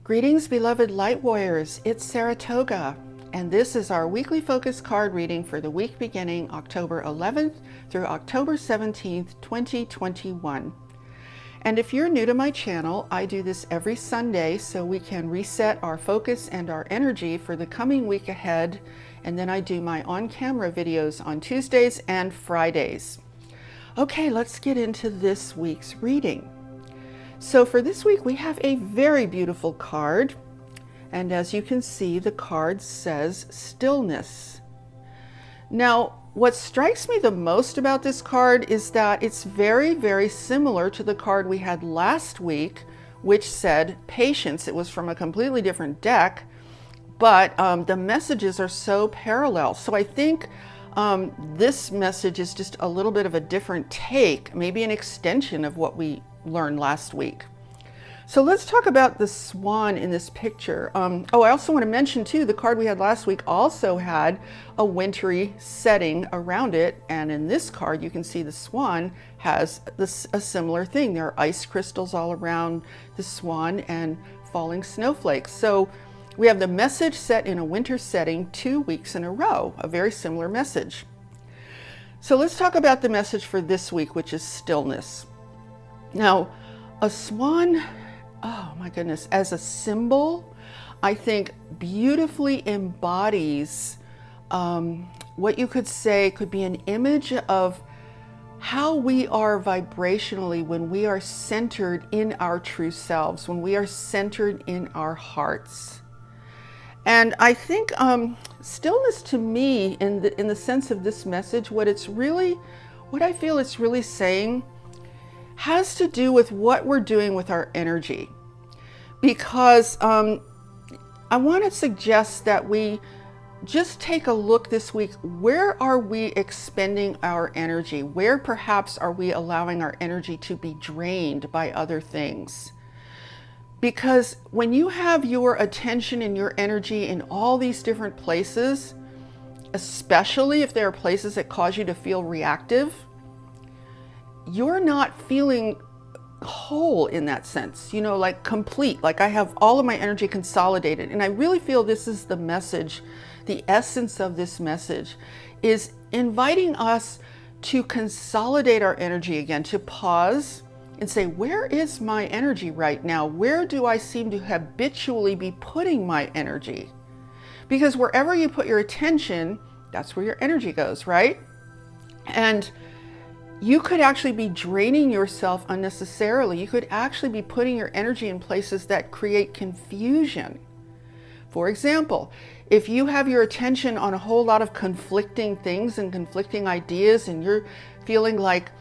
Greetings, beloved light warriors. It's Saratoga, and this is our weekly focus card reading for the week beginning October 11th through October 17th, 2021. And if you're new to my channel, I do this every Sunday so we can reset our focus and our energy for the coming week ahead. And then I do my on-camera videos on Tuesdays and Fridays. Okay, let's get into this week's reading. So for this week, we have a very beautiful card. And as you can see, the card says stillness. Now, what strikes me the most about this card is that it's very, very similar to the card we had last week, which said patience. It was from a completely different deck, but the messages are so parallel. So I think this message is just a little bit of a different take, maybe an extension of what we learned last week. So let's talk about the swan in this picture. I also want to mention too, the card we had last week also had a wintry setting around it. And in this card, you can see the swan has a similar thing. There are ice crystals all around the swan and falling snowflakes. So we have the message set in a winter setting 2 weeks in a row, a very similar message. So let's talk about the message for this week, which is stillness. Now, a swan, oh my goodness, as a symbol, I think beautifully embodies what you could say could be an image of how we are vibrationally when we are centered in our true selves, when we are centered in our hearts. And I think stillness to me, in the sense of this message, what I feel it's really saying has to do with what we're doing with our energy. Because I want to suggest that we just take a look this week. Where are we expending our energy? Where perhaps are we allowing our energy to be drained by other things? Because when you have your attention and your energy in all these different places, especially if there are places that cause you to feel reactive, you're not feeling whole in that sense, like complete, like I have all of my energy consolidated. And I really feel this is the message, the essence of this message is inviting us to consolidate our energy again, to pause and say, where is my energy right now? Where do I seem to habitually be putting my energy? Because wherever you put your attention, that's where your energy goes, right? And you could actually be draining yourself unnecessarily. You could actually be putting your energy in places that create confusion. For example, if you have your attention on a whole lot of conflicting things and conflicting ideas, and you're feeling like,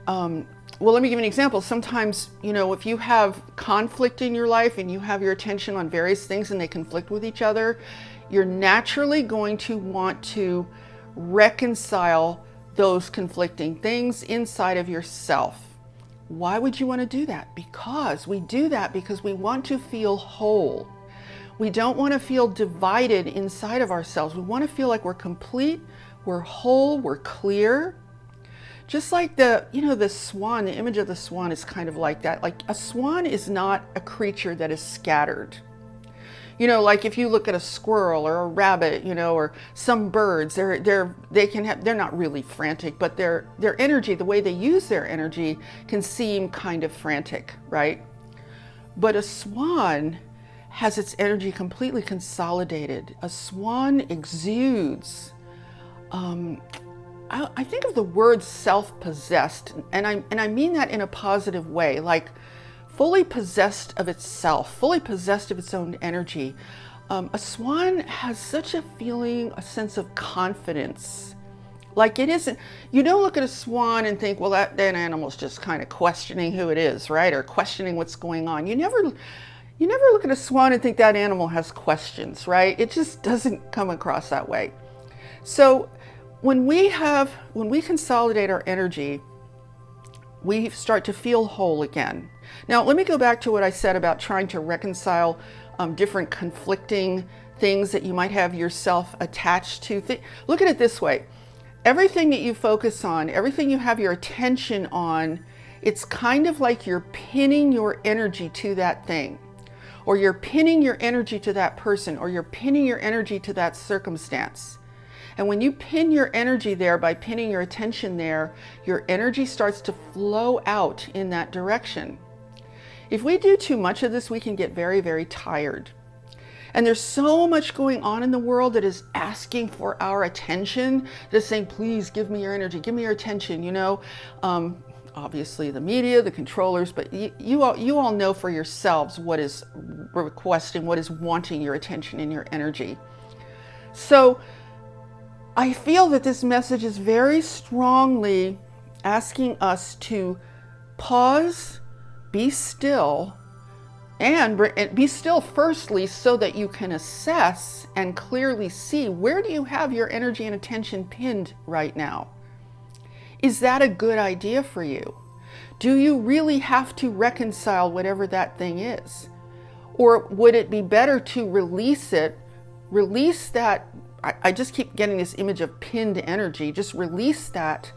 well, let me give you an example. Sometimes, if you have conflict in your life and you have your attention on various things and they conflict with each other, you're naturally going to want to reconcile those conflicting things inside of yourself. Why would you want to do that? Because we do that because we want to feel whole. We don't want to feel divided inside of ourselves. We want to feel like we're complete, we're whole, we're clear. Just like the swan, the image of the swan is kind of like that. Like a swan is not a creature that is scattered. Like if you look at a squirrel or a rabbit, or some birds, they're not really frantic, but their energy, the way they use their energy can seem kind of frantic, right? But a swan has its energy completely consolidated. A swan exudes. I think of the word self-possessed, and I mean that in a positive way, like fully possessed of itself, fully possessed of its own energy. A swan has such a feeling, a sense of confidence. Like it isn't, you don't look at a swan and think, well, that animal's just kind of questioning who it is, right? Or questioning what's going on. You never look at a swan and think that animal has questions, right? It just doesn't come across that way. So when we consolidate our energy, we start to feel whole again. Now, let me go back to what I said about trying to reconcile different conflicting things that you might have yourself attached to. Look at it this way. Everything that you focus on, everything you have your attention on, it's kind of like you're pinning your energy to that thing. or you're pinning your energy to that person, or you're pinning your energy to that circumstance. And when you pin your energy there by pinning your attention there, your energy starts to flow out in that direction. If we do too much of this, we can get very, very tired. And there's so much going on in the world that is asking for our attention, that is saying, please give me your energy, give me your attention, you know. Obviously the media, the controllers, but you all know for yourselves what is requesting, what is wanting your attention and your energy. So I feel that this message is very strongly asking us to pause, be still, and be still firstly so that you can assess and clearly see, where do you have your energy and attention pinned right now? Is that a good idea for you? Do you really have to reconcile whatever that thing is? Or would it be better to release it, release that? I just keep getting this image of pinned energy. Just release that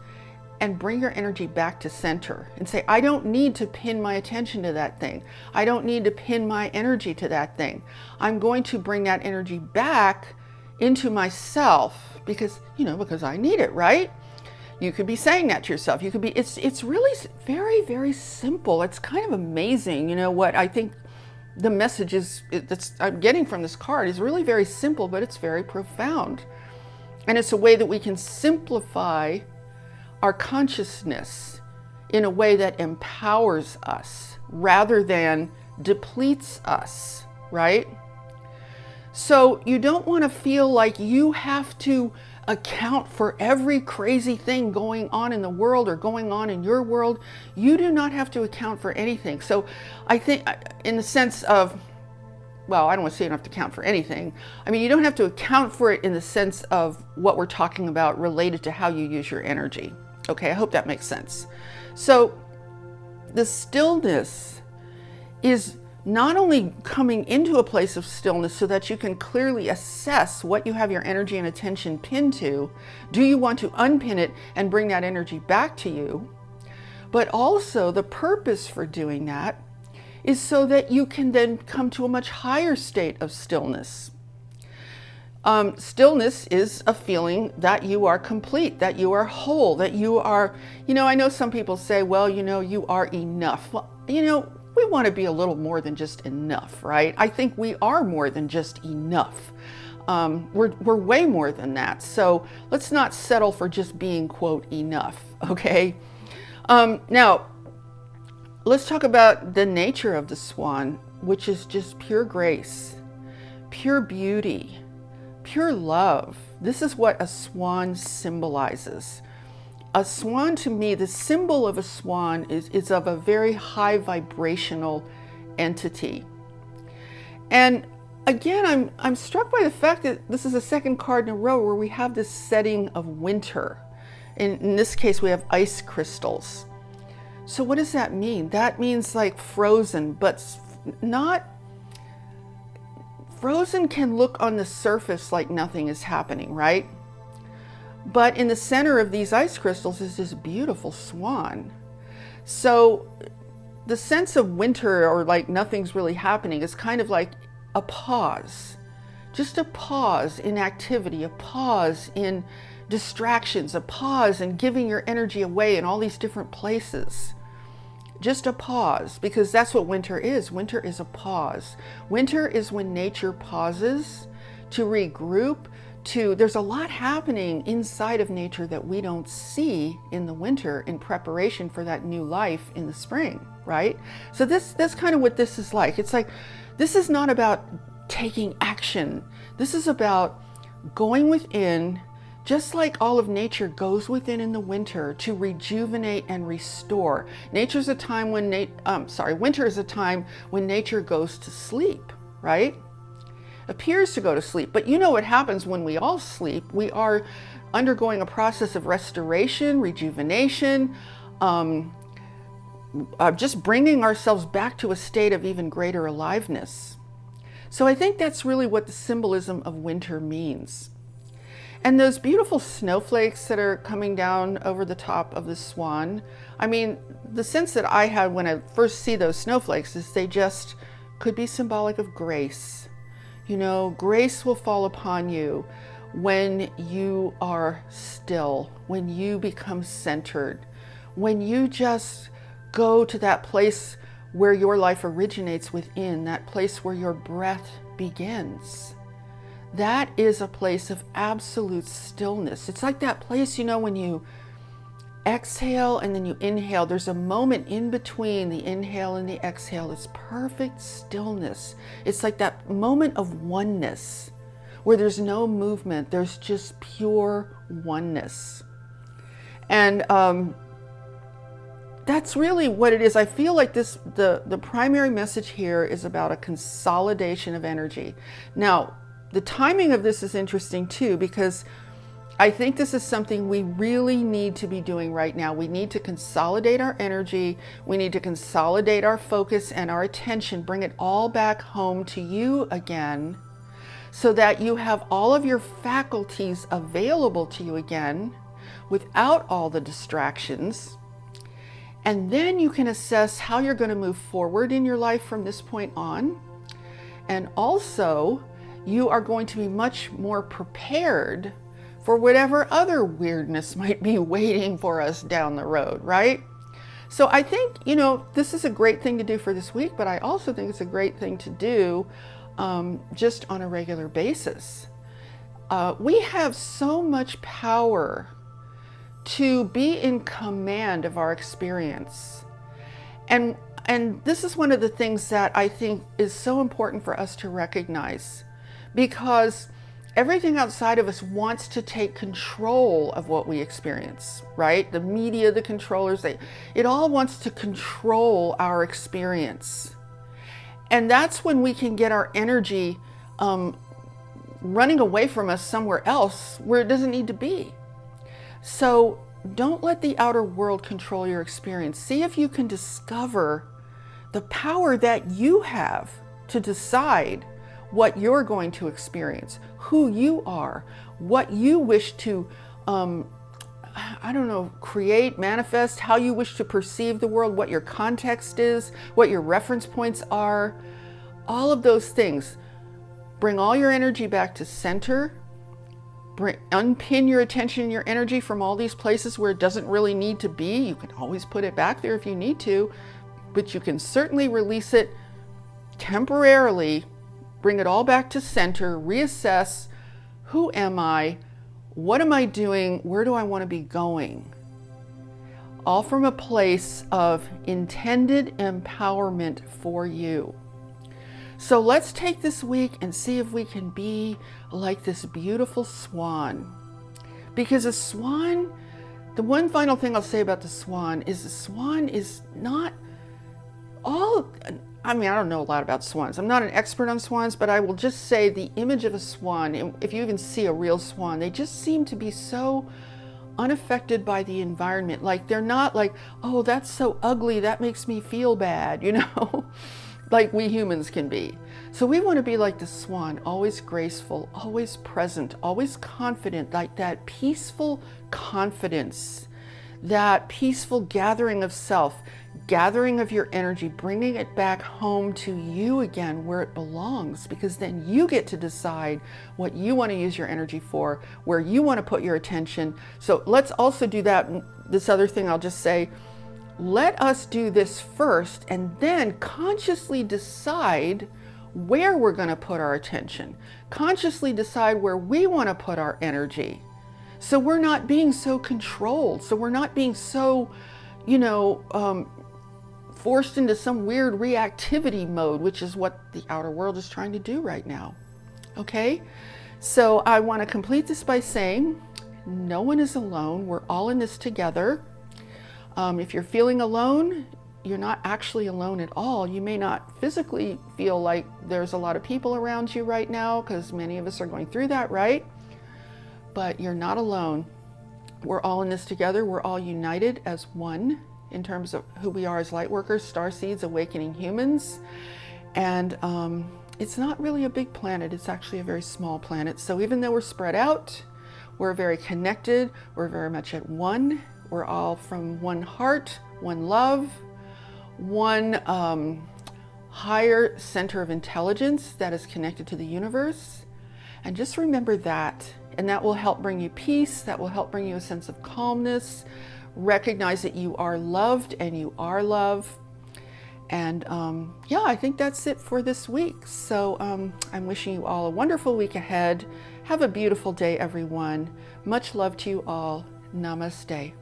and bring your energy back to center and say, I don't need to pin my attention to that thing. I don't need to pin my energy to that thing. I'm going to bring that energy back into myself because I need it, right? You could be saying that to yourself. You could be, it's really very, very simple. It's kind of amazing. You know what I think the message is that I'm getting from this card is really very simple, but it's very profound. And it's a way that we can simplify our consciousness in a way that empowers us rather than depletes us, right? So you don't want to feel like you have to account for every crazy thing going on in the world or going on in your world. You do not have to account for anything. So I think in the sense of, well, I don't want to say you don't have to account for anything. I mean, you don't have to account for it in the sense of what we're talking about related to how you use your energy. Okay, I hope that makes sense. So the stillness is not only coming into a place of stillness so that you can clearly assess what you have your energy and attention pinned to. Do you want to unpin it and bring that energy back to you? But also the purpose for doing that is so that you can then come to a much higher state of stillness. Stillness is a feeling that you are complete, that you are whole, that you are, I know some people say, well, you are enough. Well, we want to be a little more than just enough, right? I think we are more than just enough. We're way more than that. So let's not settle for just being, quote, enough, okay? Now, let's talk about the nature of the swan, which is just pure grace, pure beauty, pure love. This is what a swan symbolizes. A swan, to me, the symbol of a swan is of a very high vibrational entity. And again, I'm struck by the fact that this is the second card in a row where we have this setting of winter. In this case, we have ice crystals. So what does that mean? That means like frozen, but not... Frozen can look on the surface like nothing is happening, right? But in the center of these ice crystals is this beautiful swan. So the sense of winter, or like nothing's really happening, is kind of like a pause. Just a pause in activity, a pause in distractions, a pause in giving your energy away in all these different places. Just a pause, because that's what winter is. Winter is a pause. Winter is when nature pauses to regroup. There's a lot happening inside of nature that we don't see in the winter in preparation for that new life in the spring, right? So that's kind of what this is like. It's like, this is not about taking action. This is about going within, just like all of nature goes within in the winter to rejuvenate and restore. Winter is a time when nature goes to sleep, right? Appears to go to sleep. But you know what happens when we all sleep? We are undergoing a process of restoration, rejuvenation, just bringing ourselves back to a state of even greater aliveness. So I think that's really what the symbolism of winter means. And those beautiful snowflakes that are coming down over the top of the swan, I mean, the sense that I had when I first see those snowflakes is they just could be symbolic of grace. You know, grace will fall upon you when you are still, when you become centered, when you just go to that place where your life originates within, that place where your breath begins. That is a place of absolute stillness. It's like that place, you know, when you exhale and then you inhale, there's a moment in between the inhale and the exhale. It's perfect stillness. It's like that moment of oneness where there's no movement, there's just pure oneness. And that's really what it is. I feel like the primary message here is about a consolidation of energy. Now, the timing of this is interesting too, because I think this is something we really need to be doing right now. We need to consolidate our energy. We need to consolidate our focus and our attention, bring it all back home to you again, so that you have all of your faculties available to you again without all the distractions. And then you can assess how you're going to move forward in your life from this point on. And also, you are going to be much more prepared for whatever other weirdness might be waiting for us down the road, right? So I think, you know, this is a great thing to do for this week, but I also think it's a great thing to do just on a regular basis. We have so much power to be in command of our experience. And this is one of the things that I think is so important for us to recognize, because everything outside of us wants to take control of what we experience, right? The media, the controllers, it all wants to control our experience. And that's when we can get our energy running away from us somewhere else where it doesn't need to be. So don't let the outer world control your experience. See if you can discover the power that you have to decide what you're going to experience, who you are, what you wish to, create, manifest, how you wish to perceive the world, what your context is, what your reference points are, all of those things. Bring all your energy back to center. Unpin your attention and your energy from all these places where it doesn't really need to be. You can always put it back there if you need to, but you can certainly release it temporarily. Bring it all back to center, reassess, who am I? What am I doing? Where do I want to be going? All from a place of intended empowerment for you. So let's take this week and see if we can be like this beautiful swan. Because a swan, the one final thing I'll say about the swan is not all, I don't know a lot about swans. I'm not an expert on swans, but I will just say the image of a swan, if you even see a real swan, they just seem to be so unaffected by the environment. Like they're not like, oh, that's so ugly, that makes me feel bad, you know, like we humans can be. So we want to be like the swan, always graceful, always present, always confident, like that peaceful confidence, that peaceful gathering of self, gathering of your energy, bringing it back home to you again where it belongs, because then you get to decide what you want to use your energy for, where you want to put your attention. So let's also do that. This other thing I'll just say, let us do this first and then consciously decide where we're going to put our attention, consciously decide where we want to put our energy. So we're not being so controlled. So we're not being so, forced into some weird reactivity mode, which is what the outer world is trying to do right now. Okay? So I want to complete this by saying, no one is alone. We're all in this together. If you're feeling alone, you're not actually alone at all. You may not physically feel like there's a lot of people around you right now, because many of us are going through that, right? But you're not alone. We're all in this together. We're all united as one in terms of who we are as light workers, star seeds, awakening humans. And it's not really a big planet. It's actually a very small planet. So even though we're spread out, we're very connected. We're very much at one. We're all from one heart, one love, one higher center of intelligence that is connected to the universe. And just remember that. And that will help bring you peace. That will help bring you a sense of calmness. Recognize that you are loved and you are love. And yeah, I think that's it for this week. So I'm wishing you all a wonderful week ahead. Have a beautiful day, everyone. Much love to you all. Namaste.